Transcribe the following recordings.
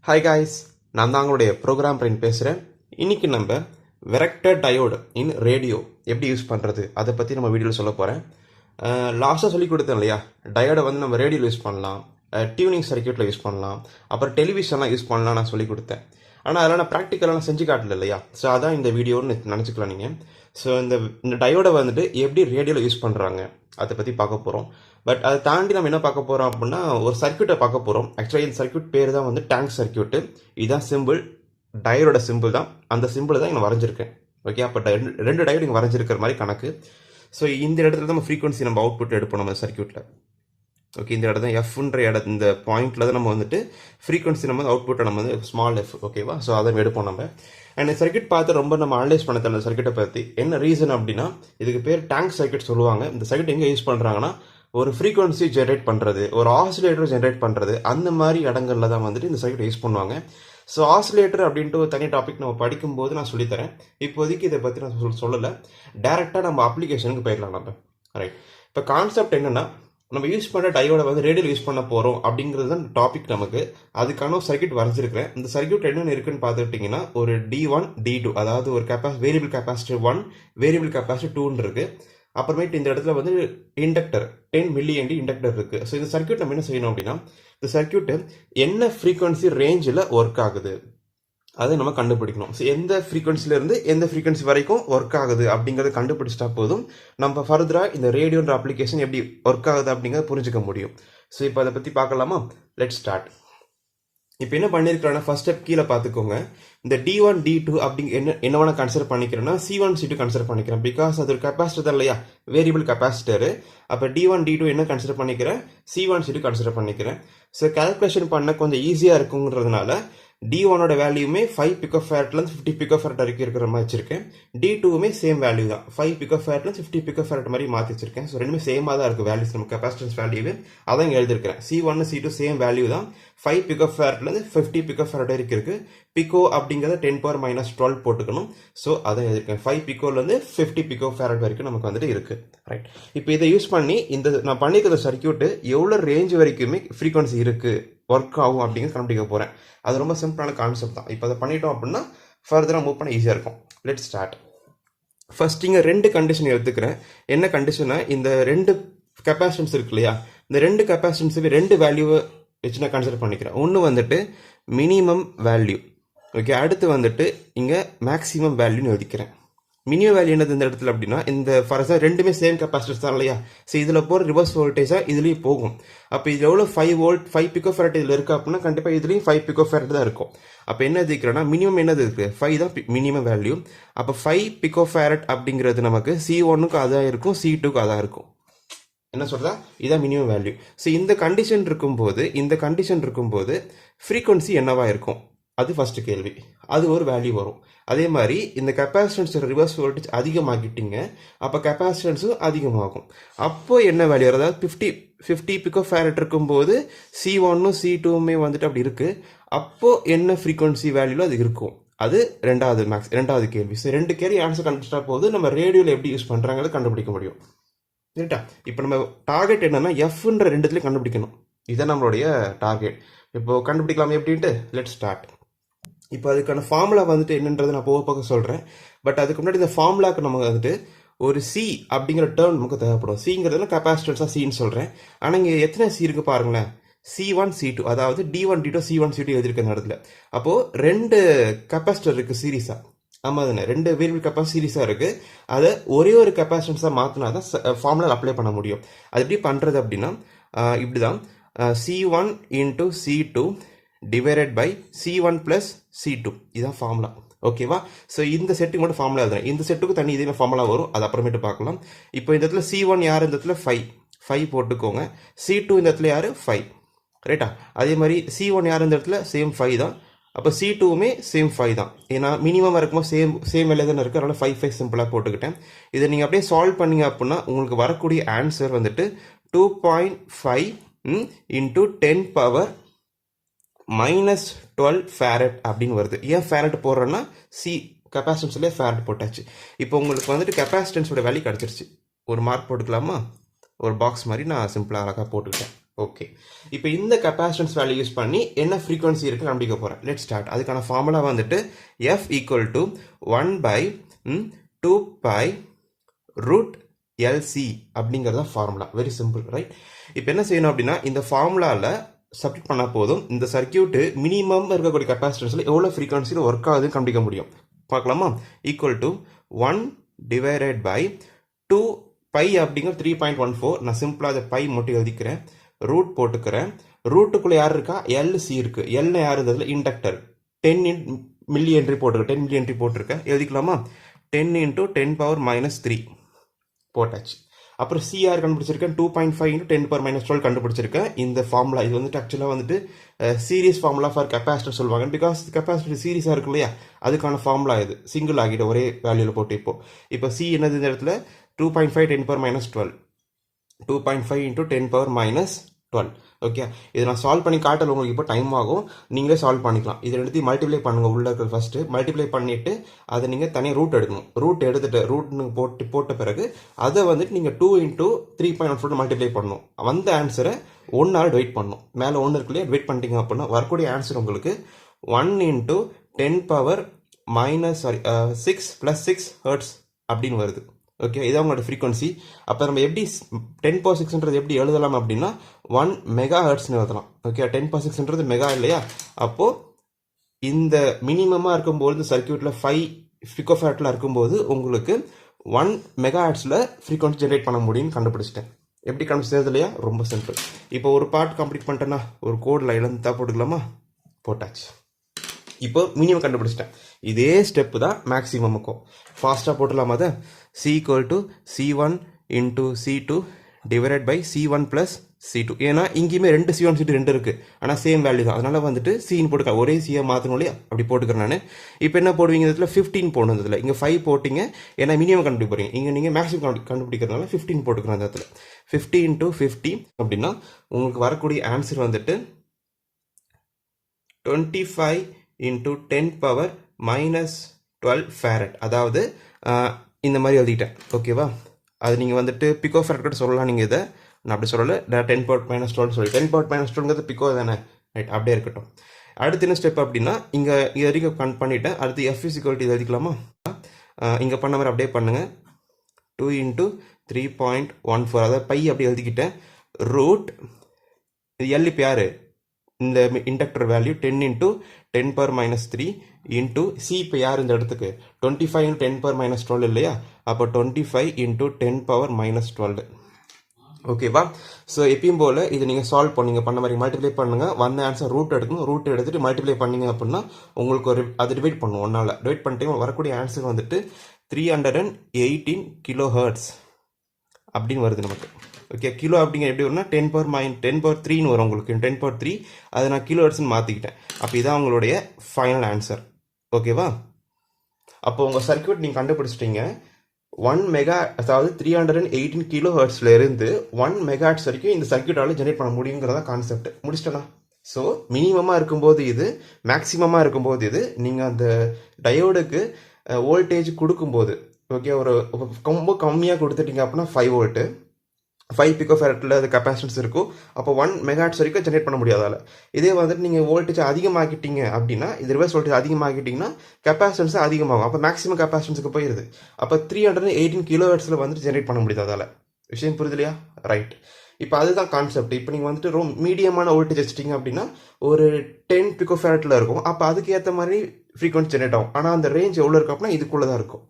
Hi guys, நான் தான் உங்களுடைய ப்ரோக்ராம் ப்ரெயின் பேசுகிறேன். இன்றைக்கி நம்ம வெரக்டர் டயோடு இன் ரேடியோ எப்படி யூஸ் பண்ணுறது அதை பற்றி நம்ம வீடியோவில் சொல்ல போகிறேன். லாஸ்ட்டாக சொல்லி கொடுத்தேன் இல்லையா, டயோடை வந்து நம்ம ரேடியோவில் யூஸ் பண்ணலாம், டியூனிங் சர்க்கியூட்டில் யூஸ் பண்ணலாம், அப்புறம் டெலிவிஷன்லாம் யூஸ் பண்ணலாம் நான் சொல்லி கொடுத்தேன். ஆனால் அதெல்லாம் நான் ப்ராக்டிக்கலாக செஞ்சு காட்டல இல்லையா, ஸோ அதான் இந்த வீடியோன்னு நினச்சிக்கலாம் நீங்கள். ஸோ இந்த டயோடை வந்துட்டு எப்படி ரேடியோவில் யூஸ் பண்ணுறாங்க அதை பற்றி பார்க்க போகிறோம். பட் அதை தாண்டி நம்ம என்ன பார்க்க போகிறோம் அப்படின்னா, ஒரு சர்க்கியூட்டை பார்க்க போகிறோம். ஆக்சுவலாக இந்த சர்க்கியூட் பேர் தான் வந்து டேங்க் சர்க்கியூட்டு. இதுதான் சிம்பிள், டயோடோட சிம்பிள் தான். அந்த சிம்பிள் தான் இங்கே வரைஞ்சிருக்கேன். ஓகே, அப்போ ரெண்டு டயோடு இங்கே வரைஞ்சிருக்கிற மாதிரி கணக்கு. ஸோ இந்த இடத்துல தான் நம்ம ஃப்ரீக்வன்சி நம்ம அவுட்புட் எடுப்போம் நம்ம சர்க்கியூட்டில். ஓகே, இந்த இடம் தான் எஃப்ன்ற இந்த பாயிண்ட்டில் தான் நம்ம வந்துட்டு ஃப்ரீக்வன்சி நம்ம அவுட்புட்டை நம்ம வந்து ஸ்மால் எஃப், ஓகேவா. ஸோ அதை எடுப்போம் நம்ம. அண்ட் சர்க்கியூட் பார்த்து ரொம்ப நம்ம அனலைஸ் பண்ண தெரியல சர்க்கியூட்டை பற்றி. என்ன ரீசன் அப்படின்னா, இதுக்கு பேர் டேங்க் சர்க்கியூட் சொல்லுவாங்க. இந்த சர்க்கியூட் எங்கே யூஸ் பண்ணுறாங்கன்னா, ஒரு ஃப்ரீக்வன்சி ஜென்ரேட் பண்ணுறது, ஒரு ஆசிலேட்டர் ஜென்ரேட் பண்ணுறது, அந்த மாதிரி இடங்கள்ல தான் வந்துட்டு இந்த சர்க்கியூட் யூஸ் பண்ணுவாங்க. ஸோ ஆசிலேட்டர் அப்படின்ட்டு ஒரு தனி டாபிக் நம்ம படிக்கும்போது நான் சொல்லித்தரேன். இப்போதைக்கு இதை பற்றி நான் சொல்லலை. டேரெக்டாக நம்ம அப்ளிகேஷனுக்கு போயிடலாம் நம்ம. ரைட், இப்போ கான்செப்ட் என்னென்னா, நம்ம யூஸ் பண்ண டயோட வந்து ரேடியோவில் யூஸ் பண்ண போகிறோம் அப்படிங்கிறது தான் டாபிக் நமக்கு. அதுக்கான ஒரு சர்க்கியூட் வரைஞ்சிருக்கிறேன். இந்த சர்க்கியூட் என்னென்ன இருக்குன்னு பார்த்துக்கிட்டிங்கன்னா, ஒரு D1 D2, அதாவது ஒரு வேரியபிள் கெப்பாசிட்டர் 1, வேரியபிள் கெப்பாசிட்டர் 2 இருக்கு. அப்புறமேட்டு இந்த இடத்துல வந்து இண்டக்டர் 10 மில்லிஹென்ரி இண்டக்டர் இருக்கு. ஸோ இந்த சர்க்கியூட் நம்ம என்ன செய்யணும் அப்படின்னா, இந்த சர்க்கியூட்டு என்ன ஃப்ரீக்வன்சி ரேஞ்சில் ஒர்க் ஆகுது அதை நம்ம கண்டுபிடிக்கணும். ஸோ எந்த ஃப்ரீக்வன்சிலேருந்து எந்த ஃப்ரீக்வன்சி வரைக்கும் ஒர்க் ஆகுது அப்படிங்கிறத கண்டுபிடிச்சிட்டா போதும், நம்ம ஃபர்தராக இந்த ரேடியோன்ற அப்ளிகேஷன் எப்படி ஒர்க் ஆகுது அப்படிங்கிறத புரிஞ்சுக்க முடியும். ஸோ இப்போ அதை பற்றி பார்க்கலாமா? Let start. இப்போ என்ன பண்ணியிருக்கிறேன்னா, ஃபர்ஸ்ட் ஸ்டெப் கீழே பார்த்துக்கோங்க. இந்த D1 D2 அப்படிங்க என்ன வேணால் கன்சிடர் பண்ணிக்கிறேன்னா, C1 C2 கன்சிடர் பண்ணிக்கிறேன். பிகாஸ் அது ஒரு கெப்பாசிட்டர் தான் இல்லையா, வேரியபிள் கெப்பாசிட்டர். அப்போ D1 D2 என்ன கன்சிடர் பண்ணிக்கிறேன், C1 C2 கன்சிடர் பண்ணிக்கிறேன். ஸோ கால்குலேஷன் பண்ண கொஞ்சம் ஈஸியாக இருக்குங்கிறதுனால D1ஓட வேல்யூமே 5 பிகோஃபேரட்லேருந்து 50 பிகோஃபேரட் வரைக்கும் இருக்கிற மாதிரி வச்சிருக்கேன். D2மே சேம் வேல்யூ தான், 5 பிகோஃபேரட்லேருந்து 50 பிகோஃபேரட் மாதிரி மாற்றி வச்சிருக்கேன். ஸோ ரெண்டுமே சேமாக தான் இருக்குது வேல்யூஸ், நம்ம கெப்பாசிட்டன்ஸ் வேல்யூவே அதான் இங்கே எழுதிருக்கிறேன். C1 C2 சேம் வேல்யூ தான், 5 பிகோஃபேரட்லேருந்து 50 பிகோஃபேரட் வரைக்கும் இருக்குது. பிகோ அப்படிங்கிறத 10⁻12 போட்டுக்கணும். ஸோ அதை எழுதிருக்கேன். 5 பிகோலேருந்து 50 பிகோஃபேரட் வரைக்கும் நமக்கு வந்துட்டு இருக்குது. ரைட், இப்போ இதை யூஸ் பண்ணி இந்த நான் பண்ணிக்கிற சர்க்கியூட்டு எவ்வளோ ரேஞ்ச் வரைக்குமே ஃப்ரீக்வன்சி இருக்குது, ஒர்க் ஆகும் அப்படிங்கிறது கண்டுபிடிக்க போகிறேன். அது ரொம்ப சிம்பிளான கான்செப்ட் தான். இப்போ அதை பண்ணிட்டோம் அப்படின்னா ஃபர்தராக மூவ் பண்ண ஈஸியாக இருக்கும். Let start. ஃபர்ஸ்ட் இங்கே 2 கண்டிஷன் எடுத்துக்கிறேன். என்ன கண்டிஷனா, இந்த 2 கெப்பாசிட்டன்ஸ் இருக்கு இல்லையா, இந்த 2 கெப்பாசிட்டன்ஸுக்கு 2 வேல்யூவை வச்சு நான் கன்சிடர் பண்ணிக்கிறேன். ஒன்று வந்துட்டு மினிமம் வேல்யூ, ஓகே. அடுத்து வந்துட்டு இங்கே மேக்ஸிமம் வேல்யூன்னு எழுதிக்கிறேன். மினிமம் வேல்யூ என்னது இந்த இடத்துல அப்படின்னா, இந்த ஃபார் எக்ஸாம்பிள் ரெண்டுமே சேம் கெப்பாசிட்டர்ஸ் தான் இல்லையா. ஸோ இதில் போகிற ரிவர்ஸ் வோல்டேஜாக இதுலேயும் போகும். அப்போ இதில் எவ்வளோ 5 பிகோஃபேரட் இதில் இருக்குது அப்படின்னா, கண்டிப்பாக இதுலேயும் 5 பிகோஃபேரட் தான் இருக்கும். அப்போ என்ன எதிர்க்கிறேன்னா, மினிமம் என்னது இருக்குது, 5 தான் மினிமம் வேல்யூ. அப்போ 5 பிகோஃபேரட் அப்படிங்கிறது நமக்கு C1க்கு அதாக இருக்கும், C2க்கு அதாக இருக்கும். என்ன சொல்கிறதா, இதான் மினிமம் வேல்யூ. ஸோ இந்த கண்டிஷன் இருக்கும்போது ஃப்ரீக்வன்சி என்னவா இருக்கும், அது ஃபர்ஸ்ட் கேள்வி. அது ஒரு வேல்யூ வரும். அதே மாதிரி இந்த கெப்பாசிட்டன்ஸ் ரிவர்ஸ் வோல்டேஜ் அதிகமாகிட்டீங்க, அப்போ கெப்பாசிட்டன்ஸும் அதிகமாகும். அப்போ என்ன வேல்யூ, அதாவது 50 பிகோஃபேரட் இருக்கும்போது C1ம் C2மே வந்துட்டு அப்படி இருக்கு. அப்போ என்ன ஃப்ரீக்வன்சி வேல்யூல அது இருக்கும், அது ரெண்டாவது கேள்வி. ஸோ 2 கேள்வி ஆன்சர் கண்டுபிடிச்சா போது நம்ம ரேடியோவில் எப்படி யூஸ் பண்ணுறாங்கிறத கண்டுபிடிக்க முடியும். சரிட்டா, இப்போ நம்ம டார்கெட் என்னன்னா, எஃப்ன்ற 2த்துலேயும் கண்டுபிடிக்கணும். இதுதான் நம்மளுடைய டார்கெட். இப்போ கண்டுபிடிக்கலாம் எப்படின்ட்டு. Let start. இப்போ அதுக்கான ஃபார்முலா வந்துட்டு என்னன்றதை நான் போக சொல்கிறேன். பட் அதுக்கு முன்னாடி இந்த ஃபார்முலாவுக்கு நமக்கு வந்துட்டு ஒரு சி அப்படிங்கிற டேர்ம் நமக்கு தேவைப்படும். சிங்கிறதுல கெப்பாசிட்டன்ஸாக சின்னு சொல்கிறேன். ஆனால் இங்கே எத்தனை சி இருக்குது பாருங்களேன், C1 C2, அதாவது D1 D2 C1 C2 எழுதியிருக்க இந்த இடத்துல. அப்போது 2 கெப்பாசிட்டர் இருக்குது சீரீஸாக. ஆமாம் தானே, 2 வேரியபிள் கெப்பாசிட்டி சீரீஸாக இருக்குது. அதை ஒரே ஒரு கெப்பாசிட்டன்ஸாக மாற்றினா தான் ஃபார்முலா அப்ளை பண்ண முடியும். அது எப்படி பண்ணுறது அப்படின்னா, இப்படி தான், C1 into C2 divided by C1 plus C2, இதுதான் ஃபார்முலா. ஓகேவா. ஸோ இந்த செட்டுக்கு மட்டும் ஃபார்முலா எழுதுறேன். இந்த செட்டுக்கு தனி இதே ஃபார்முலா வரும், அது அப்புறமேட்டு பார்க்கலாம். இப்போ இந்த இடத்துல C1 யார், இந்த இடத்துல 5 போட்டுக்கோங்க. C2 இந்த இடத்துல யார், 5. ரைட்டா. அதே மாதிரி C1 யார், இந்த இடத்துல சேம் 5 தான். அப்போ C2மே சேம் 5 தான். ஏன்னா மினிமம் இருக்கும்போது சேம் வேலை தானே இருக்குது, அதனால் 5 சிம்பிளாக போட்டுக்கிட்டேன். இதை நீங்கள் அப்படியே சால்வ் பண்ணீங்க அப்படின்னா உங்களுக்கு வரக்கூடிய ஆன்சர் வந்துட்டு 2.5 into 10⁻⁻12 ஃபேரட் அப்படின்னு வருது. ஏன் ஃபேரட் போடுறேன்னா, கெப்பாசிட்டன்ஸ்லேயே ஃபேரட் போட்டாச்சு. இப்போ உங்களுக்கு வந்துட்டு கெப்பாசிட்டன்ஸோட வேல்யூ கிடச்சிருச்சு. ஒரு மார்க் போட்டுக்கலாமா, ஒரு பாக்ஸ் மாதிரி நான் சிம்பிளாக அழகாக போட்டுக்கிட்டேன். ஓகே, இப்போ இந்த கெப்பாசிட்டன்ஸ் வேல்யூ யூஸ் பண்ணி என்ன ஃப்ரீக்வன்சி இருக்குன்னு கண்டுபிடிக்க போகிறேன். Let start. அதுக்கான ஃபார்முலா வந்துட்டு F equal to 1/2π root LC அப்படிங்கிறத ஃபார்முலா. Very simple, right? இப்போ என்ன செய்யணும் அப்படின்னா, இந்த ஃபார்முலாவில் சப்ஸ்டிட் பண்ணால் போதும், இந்த சர்க்கியூட்டு மினிமம் இருக்கக்கூடிய கெப்பாசிட்டன்ஸில் எவ்வளோ ஃப்ரீக்வன்சியில் ஒர்க் ஆகுதுன்னு கண்டுபிடிக்க முடியும். பார்க்கலாமா? ஈக்குவல் டு 1/2 பை அப்படிங்கிற 3.14. நான் சிம்பிளாக அதை பை மட்டும் எழுதிக்கிறேன், ரூட் போட்டுக்கிறேன். ரூட்டுக்குள்ளே யார் இருக்கா? எல்சி இருக்குது. எல்னு யார் இருந்ததுல? இண்டக்டர். 10 மில்லி என்ட்ரி போட்டிருக்கேன், 10 மில்லி என்ட்ரி போட்டிருக்கேன். எழுதிக்கலாமா? 10 × 10⁻³ போட்டாச்சு. அப்புறம் சிஆர் கண்டுபிடிச்சிருக்கேன், 2.5 × 10⁻12 கண்டுபிடிச்சிருக்கேன். இந்த ஃபார்முலா இது வந்துட்டு ஆக்சுவலாக வந்துட்டு சீரியஸ் ஃபார்முலா ஃபார் கெப்பாசிட்டர் சொல்லுவாங்க. பிகாஸ் கெப்பாசிட்டர் சீரியஸாக இருக்கு இல்லையா, அதுக்கான ஃபார்முலா இது. சிங்கிள் ஆகிட்டு ஒரே வேல்யூவில் போட்டு இப்போ சி என்னது இந்த இடத்துல? 2.5 10⁻12, 2.5 × 10⁻12. ஓகே, இதை நான் சால்வ் பண்ணி காட்டல, உங்களுக்கு இப்போ டைம் ஆகும், நீங்களே சால்வ் பண்ணிக்கலாம். இது ரெண்டுத்தையும் மல்டிப்ளை பண்ணுங்கள். உள்ள இருக்கிற ஃபஸ்ட்டு மல்டிப்ளை பண்ணிவிட்டு அதை நீங்கள் தனியாக ரூட் எடுக்கணும். ரூட் எடுத்துகிட்டு ரூட்னு போட்ட பிறகு அதை வந்துட்டு நீங்கள் 2 × 3.14 மல்டிப்ளை பண்ணணும். வந்த ஆன்சரை 1 ஆல் டிவைட் பண்ணணும். மேலே 1 இருக்குல்லையே, டிவைட் பண்ணிட்டீங்க அப்படின்னா வரக்கூடிய ஆன்சர் உங்களுக்கு 1 × 10⁻6 + 6 ஹெர்ட்ஸ் அப்படின்னு வருது. ஓகே, இதான் உங்களோட ஃப்ரீக்வன்சி. அப்போ நம்ம எப்படி 10⁻6ன்றது எப்படி எழுதலாம் அப்படின்னா 1 மெகாஹெர்ட்ஸ்னு எழுதலாம். ஓகே, 10⁻6ன்றது மெகா இல்லையா? அப்போது இந்த மினிமமாக இருக்கும்போது சர்க்கியூட்டில் 5 பிகோஃபாரட்டில் இருக்கும்போது உங்களுக்கு 1 மெகாஹெர்ட்ஸில் ஃப்ரீக்வன்சி ஜென்ரேட் பண்ண முடியும்னு கண்டுபிடிச்சிட்டேன். எப்படி கண்டுபிடிச்சது இல்லையா? ரொம்ப சிம்பிள். இப்போ ஒரு பார்ட் கம்ப்ளீட் பண்ணிட்டேன்னா ஒரு கோடில் இழந்தா போட்டுக்கலாமா? போட்டாச்சு. இப்போ மினிமம் கண்டுபிடிச்சிட்டேன். இதே ஸ்டெப்பு தான் மேக்ஸிமமுக்கும். ஃபாஸ்ட்டாக போட்டுடலாமா? அதை C = C1 × C2 / C1 + C2. ஏன்னா இங்கேயுமே 2 C1 C2 2 இருக்குது, ஆனால் சேம் வேல்யூ தான். அதனால் வந்துட்டு சின்னு போட்டுக்க, ஒரே சியை மாற்றணும் இல்லையா, அப்படி போட்டுக்கிறேன் நான். இப்போ என்ன போடுவீங்க? இதில் 15 போடணும். இதில் இங்கே 5 போட்டிங்க, ஏன்னா மினிமம் கண்டுபிடிப்பீங்க. இங்கே நீங்கள் மேக்ஸிமம் கண்டுபிடிக்கிறதுனால 15 போட்டுக்கிறோம். அந்த இடத்துல 50 × 50 அப்படின்னா உங்களுக்கு வரக்கூடிய ஆன்சர் வந்துட்டு 25 × 10⁻12 ஃபேரட். அதாவது இந்த மாதிரி எழுதிட்டேன். ஓகேவா? அது நீங்கள் வந்துட்டு பிகோ ஃபேரட் கூட சொல்லலாம். நீங்கள் இதை நான் அப்படி சொல்லலை, 10⁻12 சொல்லி 10⁻12ங்கிறது பிகோ தானே, ரைட்? அப்படியே இருக்கட்டும். அடுத்து என்ன ஸ்டெப் அப்படின்னா, இங்கே இது வரைக்கும் பண்ணிட்டேன். அடுத்து F = இது எழுதிக்கலாமா? இங்கே பண்ண மாதிரி அப்படியே பண்ணுங்கள். 2 × 3.14, அதாவது பை அப்படி எழுதிக்கிட்டேன். ரூட் இது எல் இப்போ யார்? இந்த இண்டக்டர் வேல்யூ 10 × 10⁻³ இன்ட்டு சி இப்போ யார் இந்த இடத்துக்கு? 25 × 10⁻12 இல்லையா? அப்போ 25 × 10⁻12. ஓகேவா? ஸோ எப்பயும் போல் இது நீங்கள் சால்வ் பண்ணீங்க, பண்ண மாதிரி மல்டிப்ளை பண்ணுங்கள். வந்த ஆன்சர் ரூட் எடுக்கணும். ரூட் எடுத்துகிட்டு மல்டிப்ளை பண்ணிங்க அப்படின்னா உங்களுக்கு ஒரு அது டிவைட் பண்ணும். 1 ஆல் டிவைட் பண்ணிட்டு வரக்கூடிய ஆன்சர் வந்துட்டு 318 கிலோஹெர்ட்ஸ் அப்படின்னு வருது நமக்கு. ஓகே, கிலோ அப்படிங்கிற எப்படி வரும்னா 10⁻3ன்னு வரும் உங்களுக்கு. 10⁻3 அதை நான் கிலோ ஹெர்ட்ஸ்னு மாற்றிக்கிட்டேன். அப்போ இதான் உங்களுடைய ஃபைனல் ஆன்சர். ஓகேவா? அப்போ உங்கள் சர்க்கியூட் நீங்கள் கண்டுபிடிச்சிட்டீங்க. 1 மெகா, அதாவது 318 கிலோ ஹெர்ட்ஸில் இருந்து 1 மெகாஹெர்ட்ஸ் வரைக்கும் இந்த சர்க்கியூட்டால் ஜென்ரேட் பண்ண முடியுங்கிறதா கான்செப்ட். முடிச்சிட்டேனா? ஸோ மினிமமாக இருக்கும்போது இது, மேக்ஸிமமாக இருக்கும்போது இது. நீங்கள் அந்த டயோடுக்கு வோல்டேஜ் கொடுக்கும்போது, ஓகே, ஒரு ரொம்ப கம்மியாக கொடுத்துட்டீங்க அப்படின்னா 5 வோல்ட்டு, 5 பிகோஃபேரட்டில் அது கெப்பாசிட்டன்ஸ் இருக்கும். அப்போ 1 மெகாஹெர்ட்ஸ் வரைக்கும் ஜென்ரேட் பண்ண முடியாதால. இதே வந்துட்டு நீங்கள் வோல்டேஜ் அதிகமாக்கிட்டீங்க அப்படின்னா, இது ரிவர்ஸ் வோல்டேஜ் அதிகமாக்கிட்டிங்கன்னா கெப்பாசிட்டன்ஸ் அதிகமாகும். அப்போ மேக்ஸிமம் கெப்பாசிட்டன்ஸுக்கு போயிடுது. அப்போ 318 கிலோ ஹெர்ட்ஸில் வந்துட்டு ஜென்ரேட் பண்ண முடியாது. அதால் விஷயம் புரியுது இல்லையா? ரைட். இப்போ அதுதான் கான்செப்ட். இப்போ நீங்கள் வந்துட்டு ரொம்ப மீடியமான வோல்டேஜ் வச்சிட்டிங்க அப்படின்னா ஒரு 10 பிகோஃபேரட்டில் இருக்கும். அப்போ அதுக்கு ஏற்ற மாதிரி ஃப்ரீக்வன்சி ஜென்ரேட் ஆகும். ஆனால் அந்த ரேஞ்ச் எவ்வளோ இருக்கும் அப்படின்னா இதுக்குள்ளே தான் இருக்கும்.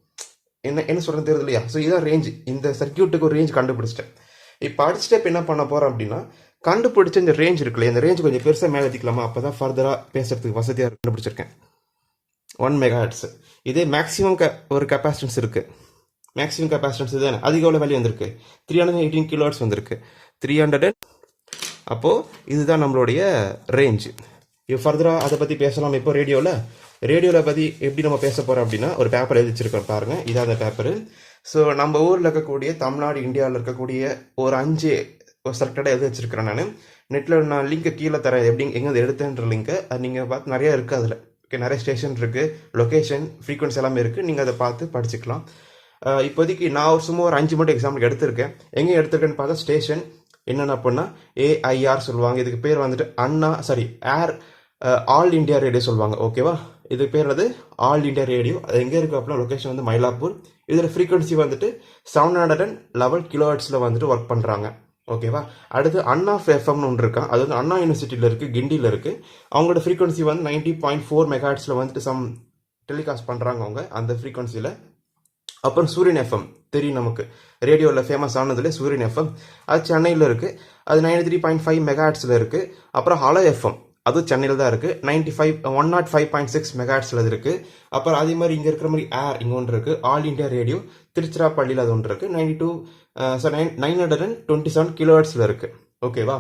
என்ன சொல்கிறது தெரியுது இல்லையா? ஸோ இதுதான் ரேஞ்ச். இந்த சர்க்கியூட்டுக்கு ஒரு ரேஞ்ச் கண்டுபிடிச்சிட்டேன். இப்போ அடுத்த ஸ்டெப் என்ன பண்ண போகிறோம் அப்படின்னா, கண்டுபிடிச்ச இந்த ரேஞ்ச் இருக்குல்ல, இந்த ரேஞ்ச் கொஞ்சம் பெருசாக மேலே ஏற்றிக்கலாமா? அப்போ தான் ஃபர்தராக பேசுறதுக்கு வசதியாக கண்டுபிடிச்சிருக்கேன். 1 மெகாஹெர்ட்ஸ். இதே மேக்ஸிமம் ஒரு கெப்பாசிட்டன்ஸ் இருக்குது. மேக்ஸிமம் கெப்பாசிட்டன்ஸ் தானே, அதுக்கு எவ்வளோ வேல்யூ வந்திருக்கு? 318 கிலோ ஹெர்ட்ஸ் வந்திருக்கு. 300. அப்போது இதுதான் நம்மளுடைய ரேஞ்சு. இப்போ ஃபர்தராக அதை பற்றி பேசலாம். இப்போ ரேடியோவில் பற்றி எப்படி நம்ம பேச போகிறோம் அப்படின்னா, ஒரு பேப்பர் எழுதி வச்சிருக்கோம் பாருங்கள், இதான் அந்த பேப்பரு. ஸோ நம்ம ஊரில் இருக்கக்கூடிய, தமிழ்நாடு இந்தியாவில் இருக்கக்கூடிய ஒரு 5 செலக்டடாக எழுதி வச்சிருக்கிறேன் நான். நெட்டில் நான் லிங்க்கை கீழே தரேன், எப்படி எங்கே எடுத்தேன்ற லிங்க்கை. அது நீங்கள் பார்த்து நிறையா இருக்குது அதில். ஓகே, நிறைய ஸ்டேஷன் இருக்குது, லொக்கேஷன், ஃப்ரீக்வன்சி எல்லாமே இருக்குது. நீங்கள் அதை பார்த்து படிச்சுக்கலாம். இப்போதைக்கு நான் சும்மா ஒரு 5 மட்டும் எக்ஸாம்பிளுக்கு எடுத்திருக்கேன். எங்கே எடுத்திருக்கேன்னு பார்த்தா ஸ்டேஷன், என்னென்ன அப்படின்னா ஏஐஆர் சொல்லுவாங்க. இதுக்கு பேர் வந்துட்டு ஏர் ஆல் இண்டியா ரேடியோ சொல்லுவாங்க. ஓகேவா, இது பேர் வந்து ஆல் இண்டியா ரேடியோ. அது எங்கே இருக்குது அப்படின்னா லொக்கேஷன் வந்து மயிலாப்பூர். இதில் ஃப்ரீக்வன்சி வந்துட்டு 711 கிலோஹெர்ட்ஸில் வந்துட்டு ஒர்க் பண்ணுறாங்க. ஓகேவா, அடுத்து அண்ணா எஃப்எம்னு ஒன்று இருக்கா, அது வந்து அண்ணா யூனிவர்சிட்டியில் இருக்குது, கிண்டியில் இருக்குது. அவங்களோட ஃப்ரீக்வன்சி வந்து 90.4 மெகாஹெர்ட்ஸில் வந்துட்டு டெலிகாஸ்ட் பண்ணுறாங்க அவங்க அந்த ஃப்ரீக்வன்சியில். அப்புறம் சூரியன் எஃப்எம் தெரியும் நமக்கு, ரேடியோவில் ஃபேமஸ் ஆனதுல சூரியன் எஃப்எம், அது சென்னையில் இருக்குது, அது 93.5 மெகாஹெர்ட்ஸில் இருக்குது. அப்புறம் ஹலோ எஃப்எம், அது சென்னையில் தான் இருக்குது, 105.6 மெகாஹெர்ட்ஸில் இருக்குது. அப்புறம் அதே மாதிரி இங்கே இருக்கிற மாதிரி ஏர் இங்கே ஒன்று இருக்குது, ஆல் இண்டியா ரேடியோ திருச்சிராப்பள்ளியில் அது ஒன்று இருக்குது, 927 கிலோஹெர்ட்ஸில் இருக்குது. ஓகேவா,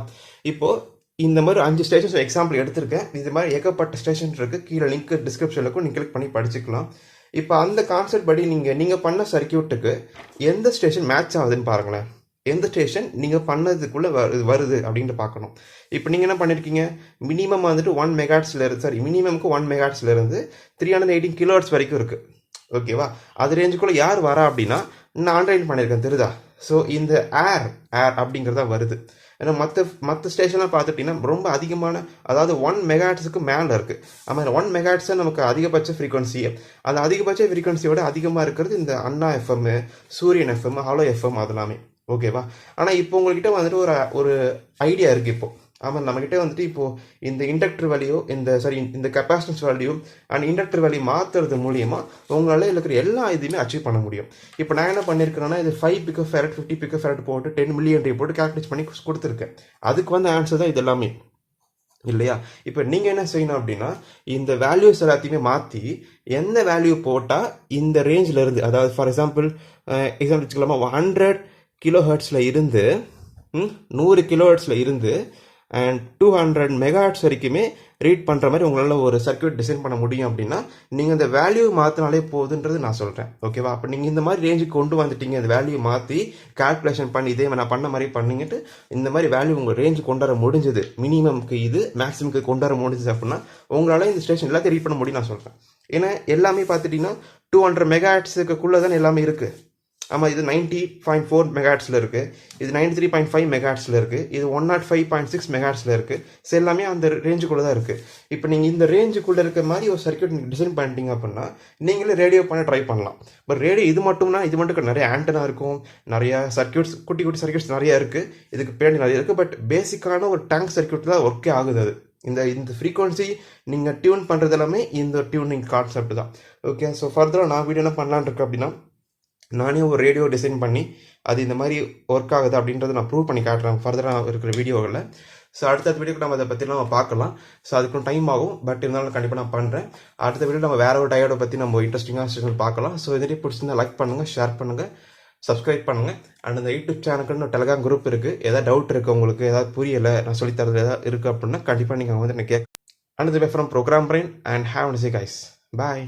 இப்போது இந்த மாதிரி 5 ஸ்டேஷன்ஸ் எக்ஸாம்பிள் எடுத்திருக்கேன். இது மாதிரி ஏகப்பட்ட ஸ்டேஷன் இருக்குது, கீழே லிங்க் டிஸ்கிரிப்ஷனில் இருக்கும், நீங்கள் கிளிக் பண்ணி படிச்சுக்கலாம். இப்போ அந்த கான்செப்ட் படி நீங்கள் பண்ண சர்க்கியூட்டுக்கு எந்த ஸ்டேஷன் மேட்ச் ஆகுதுன்னு பாருங்களேன். எந்த ஸ்டேஷன் நீங்கள் பண்ணதுக்குள்ளே வருது அப்படின்ட்டு பார்க்கணும். இப்போ நீங்கள் என்ன பண்ணியிருக்கீங்க, மினிமம் வந்துட்டு 1 மெகாஹெர்ட்ஸில் மினிமம்க்கு 1 மெகாஹெர்ட்ஸ்லேருந்து 318 கிலோஹெர்ட்ஸ் வரைக்கும் இருக்குது. ஓகேவா, அது ரேஞ்சுக்குள்ளே யார் வரா அப்படின்னா நான் ஆன்லைன் பண்ணியிருக்கேன், தெரியுதா? ஸோ இந்த ஏர் அப்படிங்கிறதா வருது. ஏன்னா மற்ற ஸ்டேஷன்லாம் பார்த்துட்டிங்கன்னா ரொம்ப அதிகமான, அதாவது 1 மெகாஹெர்ட்ஸுக்கு மேலே இருக்குது. ஆமாம், 1 மெகாஹெர்ட்ஸ் நமக்கு அதிகபட்ச ஃப்ரீக்வன்சி. அந்த அதிகபட்ச ஃப்ரீக்வன்சியோட அதிகமாக இருக்கிறது இந்த அண்ணா எஃப்எம், சூரியன் எஃப்எம், ஹலோ எஃப்எம் அதெல்லாமே. ஓகேவா, ஆனால் இப்போ உங்கள்கிட்ட வந்துட்டு ஒரு ஐடியா இருக்குது. இப்போ ஆமாம், நம்மக்கிட்ட வந்துட்டு இப்போது இந்த இண்டக்டர் வேல்யூ இந்த capacitance value and inductor value மாற்றுறது மூலியமாக உங்களால் இருக்கிற எல்லா இதுவுமே அச்சீவ் பண்ண முடியும். இப்போ நான் என்ன பண்ணியிருக்கிறேன்னா, இது 5 பிகோஃபேரட் 50 பிகோஃபேரட் போட்டு 10 மில்லியன் போட்டு கால்குலேட் பண்ணி கொடுத்துருக்கேன். அதுக்கு வந்து ஆன்சர் தான் இது எல்லாமே, இல்லையா? இப்போ நீங்கள் என்ன செய்யணும் அப்படின்னா, இந்த வேல்யூஸ் எல்லாத்தையுமே மாற்றி எந்த வேல்யூ போட்டால் இந்த ரேஞ்சில் இருந்து, அதாவது ஃபார் எக்ஸாம்பிள் வச்சுக்கலாமா, 100 கிலோஹெர்ட்ஸில் இருந்து 100 கிலோஹெர்ட்ஸில் இருந்து அண்ட் 200 மெகாஹெர்ட்ஸ் வரைக்குமே ரீட் பண்ணுற மாதிரி உங்களால் ஒரு சர்க்யூட் டிசைன் பண்ண முடியும். அப்படின்னா நீங்கள் இந்த வேல்யூ மாற்றினாலே போகுதுன்றது நான் சொல்கிறேன். ஓகேவா, அப்போ நீங்கள் இந்த மாதிரி ரேஞ்சுக்கு கொண்டு வந்துட்டீங்க, இந்த வேல்யூ மாற்றி கால்குலேஷன் பண்ணி இதே நான் பண்ண மாதிரி பண்ணிக்கிட்டு இந்த மாதிரி வேல்யூ உங்கள் ரேஞ்சு கொண்டு வர முடிஞ்சுது, மினிமம்க்கு இது மேக்ஸிமுக்கு கொண்டு வர முடிஞ்சுது அப்படின்னா உங்களால் இந்த ஸ்டேஷன் எல்லாத்தையும் ரீட் பண்ண முடியும் நான் சொல்கிறேன். ஏன்னா எல்லாமே பார்த்துட்டிங்கன்னா 200 மெகாஹெர்ட்ஸுக்குள்ளே தான் எல்லாமே இருக்குது. ஆமாம், இது 90.4 மெகாஹெர்ட்ஸில் இருக்குது, இது 93.5 மெகாஹெர்ட்ஸில் இருக்குது, இது 105.6 மெகாஹெர்ட்ஸில் இருக்குது. ஸோ எல்லாமே அந்த ரேஞ்சுக்குள்ளே தான் இருக்குது. இப்போ நீங்கள் இந்த ரேஞ்சுக்குள்ளே இருக்க மாதிரி ஒரு சர்க்யூட் நீங்கள் டிசைன் பண்ணிட்டீங்க அப்படின்னா நீங்களே ரேடியோ பண்ண ட்ரை பண்ணலாம். பட் ரேடியோ இது மட்டும் நிறைய ஆண்டனா இருக்கும், நிறையா சர்க்யூட்ஸ், குட்டி குட்டி சர்க்யூட்ஸ் நிறையா இருக்குது, இதுக்கு பேர் நிறைய இருக்குது. பட் பேசிக்கான ஒரு டேங்க் சர்க்யூட் தான் ஒர்க்கே ஆகுது. அது இந்த ஃப்ரீக்வன்சி நீங்கள் டியூன் பண்ணுறது எல்லாமே இந்த டியூனிங் கான்செப்ட் தான். ஓகே, ஸோ ஃபர்தராக நான் வீடியோ என்ன பண்ணலான்னு இருக்கேன் அப்படின்னா, நானே ஒரு ரேடியோ டிசைன் பண்ணி அது இந்த மாதிரி ஒர்க் ஆகுது அப்படின்றத நான் ப்ரூவ் பண்ணி காட்டுறேன் ஃபர்தராக இருக்கிற வீடியோவில். ஸோ அடுத்த வீடியோக்கு நம்ம அதை பற்றிலாம் நம்ம பார்க்கலாம். ஸோ அதுக்கும் டைம் ஆகும், பட் இருந்தாலும் கண்டிப்பாக நான் பண்ணுறேன். அடுத்த வீடியோ நம்ம வேற ஒரு டயோடை பற்றி நம்ம இன்ட்ரெஸ்டிங்காக ஸ்டேஷன் பார்க்கலாம். ஸோ இதே பிடிச்சிருந்தா லைக் பண்ணுங்கள், ஷேர் பண்ணுங்கள், சப்ஸ்கிரைப் பண்ணுங்கள். அண்ட் இந்த யூடியூப் சேனலுக்குன்னு ஒரு டெலிகிராம் குரூப் இருக்குது. ஏதாவது டவுட் இருக்குது உங்களுக்கு, ஏதாவது புரியலை, நான் சொல்லித்தரது ஏதாவது இருக்குது அப்படின்னா கண்டிப்பாக நீங்கள் வந்து எனக்கு கேட்க. And from program brain and have nice day guys. Bye.